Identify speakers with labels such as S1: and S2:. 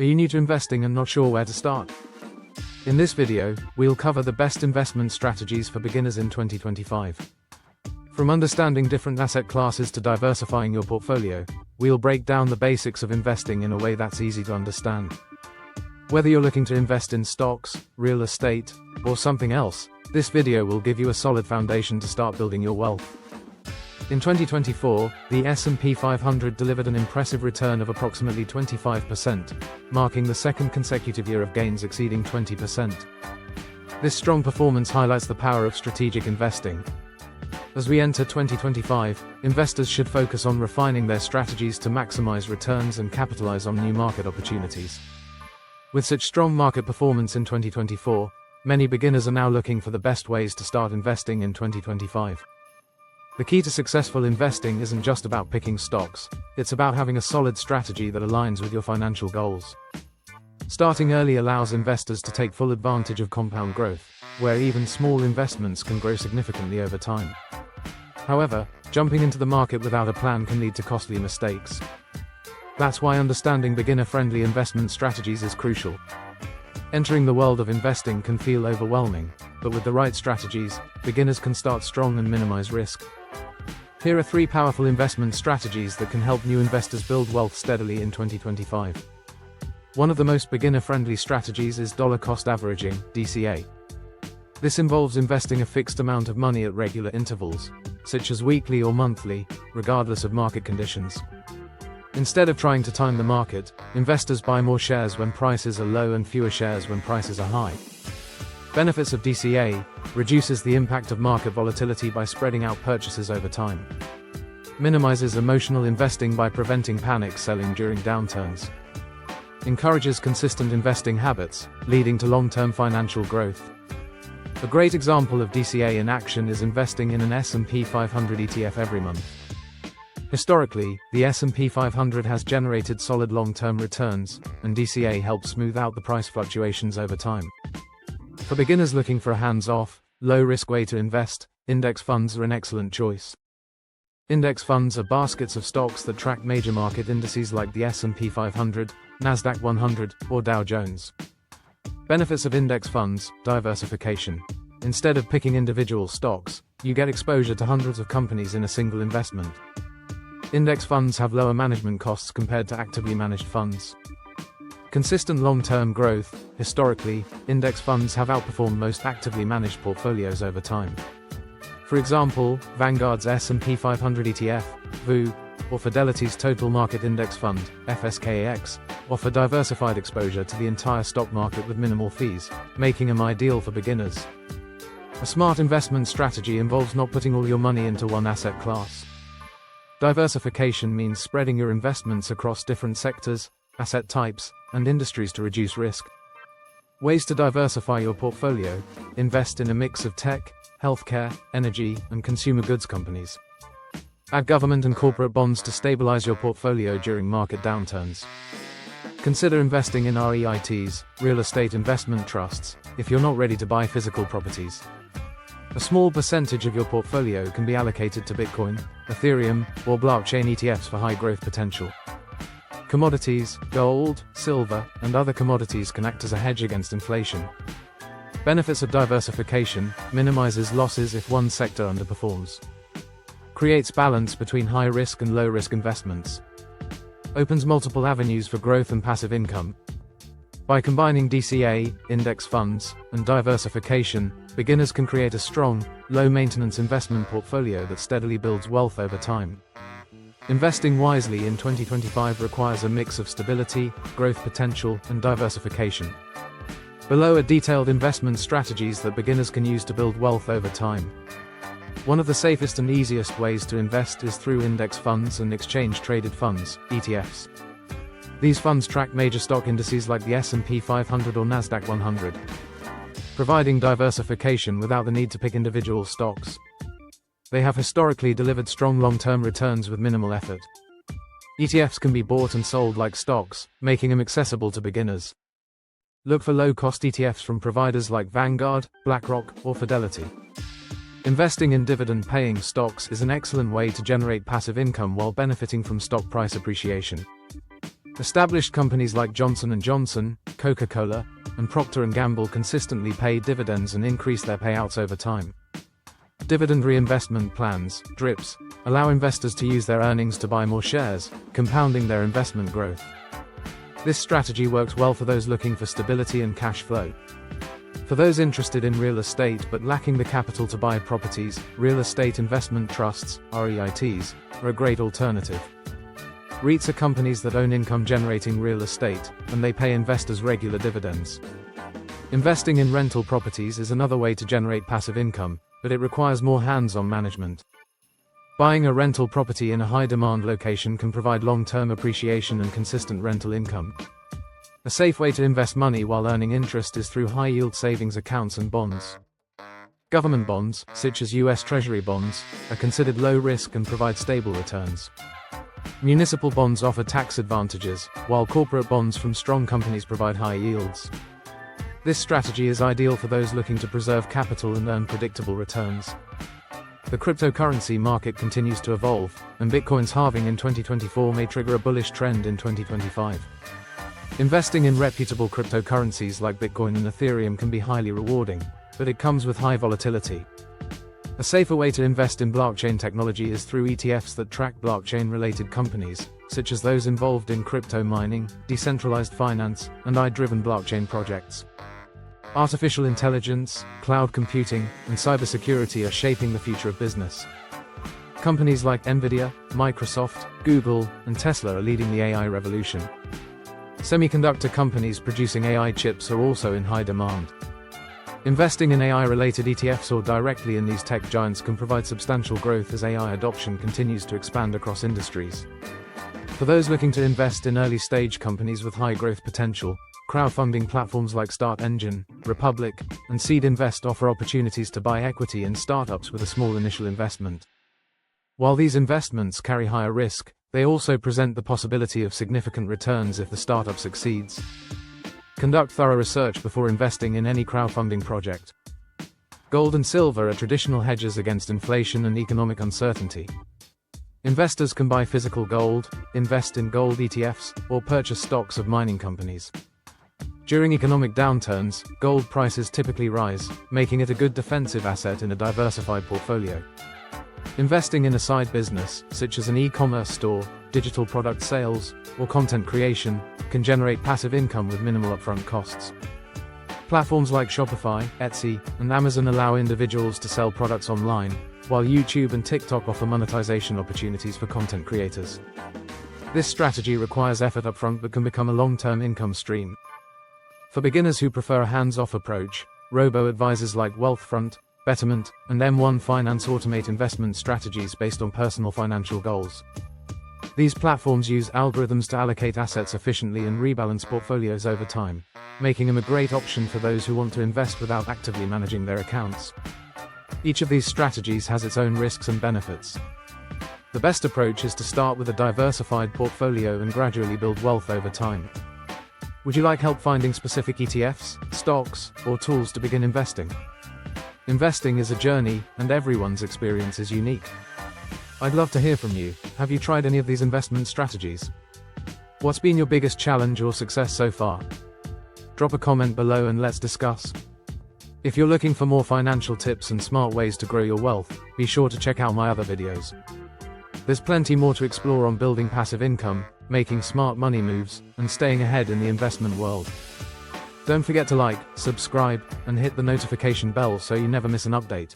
S1: Are you new to investing and not sure where to start? In this video, we'll cover the best investment strategies for beginners in 2025. From understanding different asset classes to diversifying your portfolio, we'll break down the basics of investing in a way that's easy to understand. Whether you're looking to invest in stocks, real estate, or something else, this video will give you a solid foundation to start building your wealth. In 2024, the S&P 500 delivered an impressive return of approximately 25%, marking the second consecutive year of gains exceeding 20%. This strong performance highlights the power of strategic investing. As we enter 2025, investors should focus on refining their strategies to maximize returns and capitalize on new market opportunities. With such strong market performance in 2024, many beginners are now looking for the best ways to start investing in 2025. The key to successful investing isn't just about picking stocks, it's about having a solid strategy that aligns with your financial goals. Starting early allows investors to take full advantage of compound growth, where even small investments can grow significantly over time. However, jumping into the market without a plan can lead to costly mistakes. That's why understanding beginner-friendly investment strategies is crucial. Entering the world of investing can feel overwhelming, but with the right strategies, beginners can start strong and minimize risk. Here are 3 powerful investment strategies that can help new investors build wealth steadily in 2025. One of the most beginner-friendly strategies is dollar cost averaging, DCA. This involves investing a fixed amount of money at regular intervals, such as weekly or monthly, regardless of market conditions. Instead of trying to time the market, investors buy more shares when prices are low and fewer shares when prices are high. Benefits of DCA: reduces the impact of market volatility by spreading out purchases over time. Minimizes emotional investing by preventing panic selling during downturns. Encourages consistent investing habits, leading to long-term financial growth. A great example of DCA in action is investing in an S&P 500 ETF every month. Historically, the S&P 500 has generated solid long-term returns, and DCA helps smooth out the price fluctuations over time. For beginners looking for a hands-off, low-risk way to invest, index funds are an excellent choice. Index funds are baskets of stocks that track major market indices like the S&P 500, Nasdaq 100, or Dow Jones. Benefits of index funds: diversification. Instead of picking individual stocks, you get exposure to hundreds of companies in a single investment. Index funds have lower management costs compared to actively managed funds. Consistent long-term growth: historically, index funds have outperformed most actively managed portfolios over time. For example, Vanguard's S&P 500 ETF, VU, or Fidelity's Total Market Index Fund, FSKAX, offer diversified exposure to the entire stock market with minimal fees, making them ideal for beginners. A smart investment strategy involves not putting all your money into one asset class. Diversification means spreading your investments across different sectors, asset types, and industries to reduce risk. Ways to diversify your portfolio: invest in a mix of tech, healthcare, energy, and consumer goods companies. Add government and corporate bonds to stabilize your portfolio during market downturns. Consider investing in REITs, real estate investment trusts, if you're not ready to buy physical properties. A small percentage of your portfolio can be allocated to Bitcoin, Ethereum, or blockchain ETFs for high growth potential. Commodities: gold, silver, and other commodities can act as a hedge against inflation. Benefits of diversification: minimizes losses if one sector underperforms. Creates balance between high-risk and low-risk investments. Opens multiple avenues for growth and passive income. By combining DCA, index funds, and diversification, beginners can create a strong, low-maintenance investment portfolio that steadily builds wealth over time. Investing wisely in 2025 requires a mix of stability, growth potential, and diversification. Below are detailed investment strategies that beginners can use to build wealth over time. One of the safest and easiest ways to invest is through index funds and exchange-traded funds, ETFs. These funds track major stock indices like the S&P 500 or Nasdaq 100, providing diversification without the need to pick individual stocks. They have historically delivered strong long-term returns with minimal effort. ETFs can be bought and sold like stocks, making them accessible to beginners. Look for low-cost ETFs from providers like Vanguard, BlackRock, or Fidelity. Investing in dividend-paying stocks is an excellent way to generate passive income while benefiting from stock price appreciation. Established companies like Johnson & Johnson, Coca-Cola, and Procter & Gamble consistently pay dividends and increase their payouts over time. Dividend reinvestment plans, DRIPs, allow investors to use their earnings to buy more shares, compounding their investment growth. This strategy works well for those looking for stability and cash flow. For those interested in real estate but lacking the capital to buy properties, real estate investment trusts, REITs, are a great alternative. REITs are companies that own income-generating real estate, and they pay investors regular dividends. Investing in rental properties is another way to generate passive income, but it requires more hands-on management. Buying a rental property in a high-demand location can provide long-term appreciation and consistent rental income. A safe way to invest money while earning interest is through high-yield savings accounts and bonds. Government bonds, such as U.S. Treasury bonds, are considered low-risk and provide stable returns. Municipal bonds offer tax advantages, while corporate bonds from strong companies provide high yields. This strategy is ideal for those looking to preserve capital and earn predictable returns. The cryptocurrency market continues to evolve, and Bitcoin's halving in 2024 may trigger a bullish trend in 2025. Investing in reputable cryptocurrencies like Bitcoin and Ethereum can be highly rewarding, but it comes with high volatility. A safer way to invest in blockchain technology is through ETFs that track blockchain-related companies, such as those involved in crypto mining, decentralized finance, and AI-driven blockchain projects. Artificial intelligence, cloud computing, and cybersecurity are shaping the future of business. Companies like Nvidia, Microsoft, Google, and Tesla are leading the AI revolution. Semiconductor companies producing AI chips are also in high demand. Investing in AI-related ETFs or directly in these tech giants can provide substantial growth as AI adoption continues to expand across industries. For those looking to invest in early-stage companies with high growth potential, crowdfunding platforms like Start Engine, Republic, and Seed Invest offer opportunities to buy equity in startups with a small initial investment. While these investments carry higher risk, they also present the possibility of significant returns if the startup succeeds. Conduct thorough research before investing in any crowdfunding project. Gold and silver are traditional hedges against inflation and economic uncertainty. Investors can buy physical gold, invest in gold ETFs, or purchase stocks of mining companies. During economic downturns, gold prices typically rise, making it a good defensive asset in a diversified portfolio. Investing in a side business, such as an e-commerce store, digital product sales, or content creation, can generate passive income with minimal upfront costs. Platforms like Shopify, Etsy, and Amazon allow individuals to sell products online, while YouTube and TikTok offer monetization opportunities for content creators. This strategy requires effort upfront but can become a long-term income stream. For beginners who prefer a hands-off approach, robo-advisors like Wealthfront, Betterment, and M1 Finance automate investment strategies based on personal financial goals. These platforms use algorithms to allocate assets efficiently and rebalance portfolios over time, making them a great option for those who want to invest without actively managing their accounts. Each of these strategies has its own risks and benefits. The best approach is to start with a diversified portfolio and gradually build wealth over time. Would you like help finding specific ETFs, stocks, or tools to begin investing? Investing is a journey, and everyone's experience is unique. I'd love to hear from you. Have you tried any of these investment strategies? What's been your biggest challenge or success so far? Drop a comment below and let's discuss. If you're looking for more financial tips and smart ways to grow your wealth, be sure to check out my other videos. There's plenty more to explore on building passive income, making smart money moves, and staying ahead in the investment world. Don't forget to like, subscribe, and hit the notification bell so you never miss an update.